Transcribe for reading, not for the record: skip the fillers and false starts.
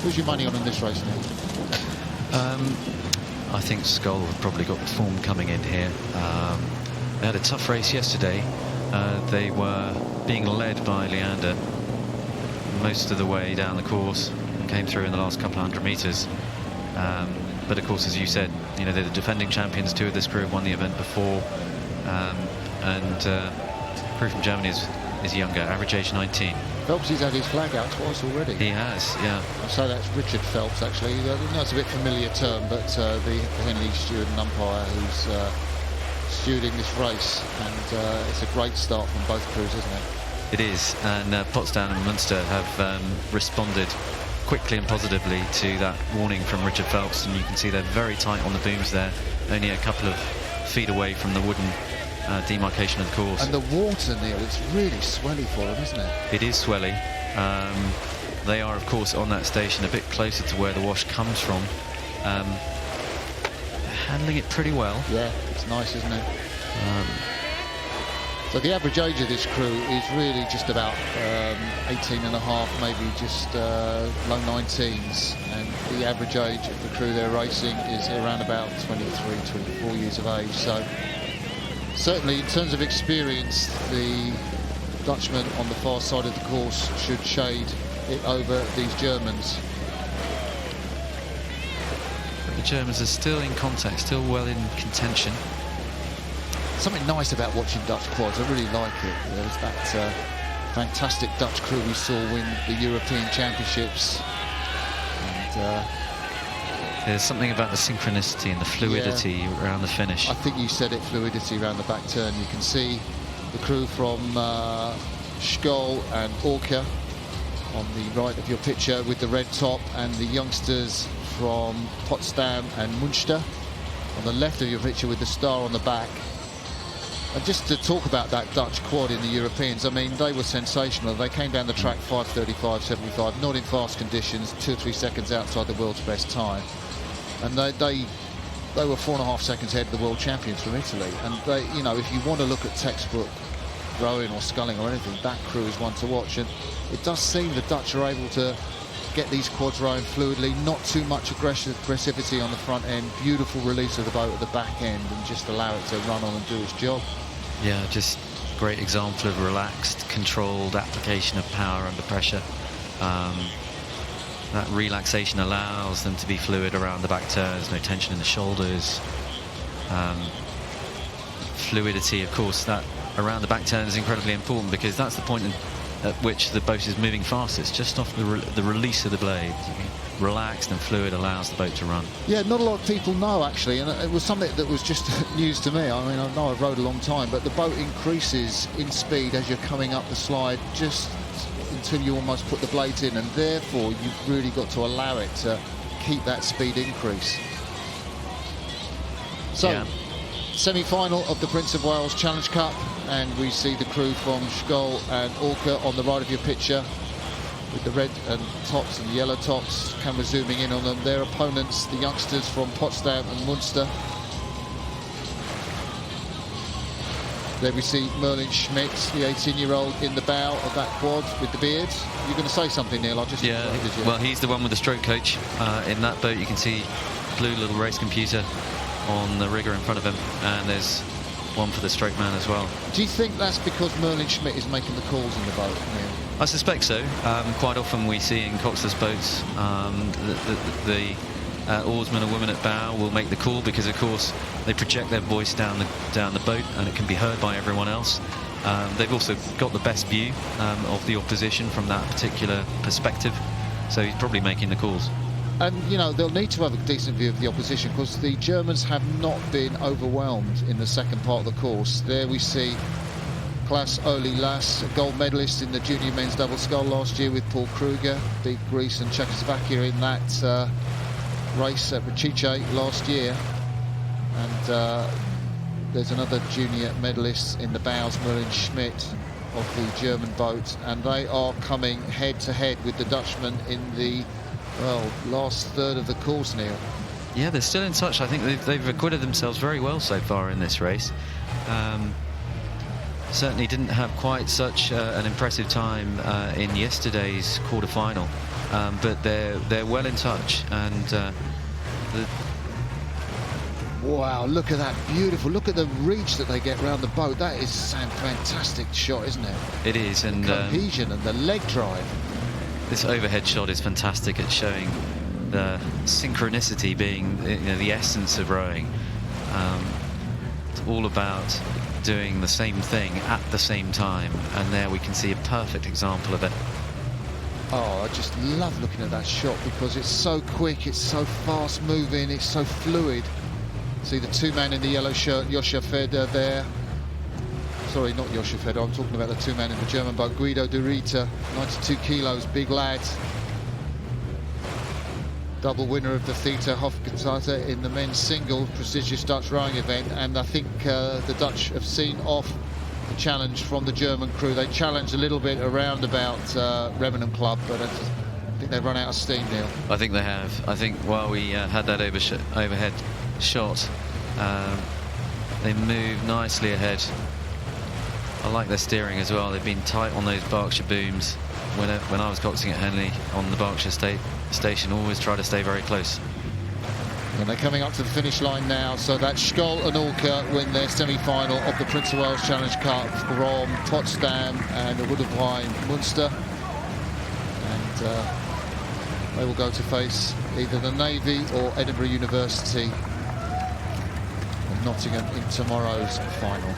Who's your money on in this race now? I think Skøll have probably got the form coming in here. They had a tough race yesterday. They were being led by Leander most of the way down the course and came through in the last couple of 100 metres. But of course, as you said, you know, they're the defending champions. Two of this crew have won the event before, and crew from Germany is younger, average age 19. Phelps, he's had his flag out twice already. He has, yeah. So that's Richard Phelps, actually. That's a bit familiar term, but the Henley steward and umpire who's stewarding this race, and it's a great start from both crews, isn't it? It is, and Potsdam and Münster have responded quickly and positively to that warning from Richard Phelps, and you can see they're very tight on the booms there, only a couple of feet away from the wooden demarcation of the course. And the water, Neil, it's really swelly for them, isn't it? It is swelly. They are, of course, on that station a bit closer to where the wash comes from. Handling it pretty well. Yeah, it's nice, isn't it? So the average age of this crew is really just about 18 and a half, maybe just low 19s, and the average age of the crew they're racing is around about 23, 24 years of age. So certainly in terms of experience, the Dutchman on the far side of the course should shade it over these Germans. But the Germans are still in contact, still well in contention. Something nice about watching Dutch quads, I really like it. There's that fantastic Dutch crew we saw win the European Championships. And there's something about the synchronicity and the fluidity around the finish. I think you said it, fluidity around the back turn. You can see the crew from Skøll and Orca on the right of your picture with the red top, and the youngsters from Potsdam and Münster on the left of your picture with the star on the back. And just to talk about that Dutch quad in the Europeans, I mean, they were sensational. They came down the track 5:35.75, not in fast conditions, 2 or 3 seconds outside the world's best time. And they were 4.5 seconds ahead of the world champions from Italy. And they, you know, if you want to look at textbook rowing or sculling or anything, that crew is one to watch. And it does seem the Dutch are able to get these quads rowing fluidly, not too much aggressivity on the front end, beautiful release of the boat at the back end, and just allow it to run on and do its job. Yeah, just great example of relaxed, controlled application of power under pressure. That relaxation allows them to be fluid around the back turns, no tension in the shoulders. Fluidity, of course, that around the back turn is incredibly important, because that's the point at which the boat is moving fastest, just off the release of the blade. Relaxed and fluid allows the boat to run. Yeah, not a lot of people know, actually, and it was something that was just news to me. I mean, I know I've rowed a long time, but the boat increases in speed as you're coming up the slide, just until you almost put the blades in, and therefore you've really got to allow it to keep that speed increase. So, yeah. Semi-final of the Prince of Wales Challenge Cup, and we see the crew from Skøll and Orca on the right of your picture with the red and tops and yellow tops. Camera zooming in on them. Their opponents, the youngsters from Potsdam and Münster. There we see Merlin Schmidt, the 18-year-old, in the bow of that quad with the beard. You're going to say something, Neil? I'll just... Yeah, well, he's the one with the stroke coach. In that boat, you can see blue little race computer on the rigger in front of him, and there's one for the stroke man as well. Do you think that's because Merlin Schmidt is making the calls in the boat, Neil? I suspect so. Quite often we see in coxless boats the oarsman or woman at bow will make the call, because of course they project their voice down the boat and it can be heard by everyone else. They've also got the best view of the opposition from that particular perspective, so he's probably making the calls. And, you know, they'll need to have a decent view of the opposition, because the Germans have not been overwhelmed in the second part of the course. There we see A.A.S.R, gold medalist in the junior men's double scull last year with Paul Kruger, beat Greece and Czechoslovakia in that race at Richice last year. And there's another junior medalist in the bows, Merlin Schmidt of the German boat, and they are coming head to head with the Dutchman in the last third of the course, Neil. Yeah, they're still in touch. I think they've acquitted themselves very well so far in this race. Certainly didn't have quite such an impressive time in yesterday's quarter-final. but they're well in touch, and wow, look at that, beautiful. Look at the reach that they get around the boat. That is a fantastic shot, isn't it? it is, and The cohesion and the leg drive. this overhead shot is fantastic at showing the synchronicity being, you know, the essence of rowing. It's all about doing the same thing at the same time, and there we can see a perfect example of it. Oh, I just love looking at that shot because it's so quick, it's so fast moving, it's so fluid. See the two men in the yellow shirt, Joscha Feder there. Sorry, not Joscha Feder, I'm talking about the two men in the German boat, Guido de Rita, 92 kilos, big lad. Double winner of the Theta Hofgezeite in the men's single, prestigious Dutch rowing event, and I think the Dutch have seen off the challenge from the German crew. They challenged a little bit around about Remmenham Club, but I think they've run out of steam, Neil. I think they have. I think while we had that overhead shot, they moved nicely ahead. I like their steering as well. They've been tight on those Berkshire booms. When I was coxing at Henley on the Berkshire station, always try to stay very close. And they're coming up to the finish line now, so that's Skøll and Orca win their semi-final of the Prince of Wales Challenge Cup from Potsdam and the Ruderverein Münster. And they will go to face either the Navy or Edinburgh University of Nottingham in tomorrow's final.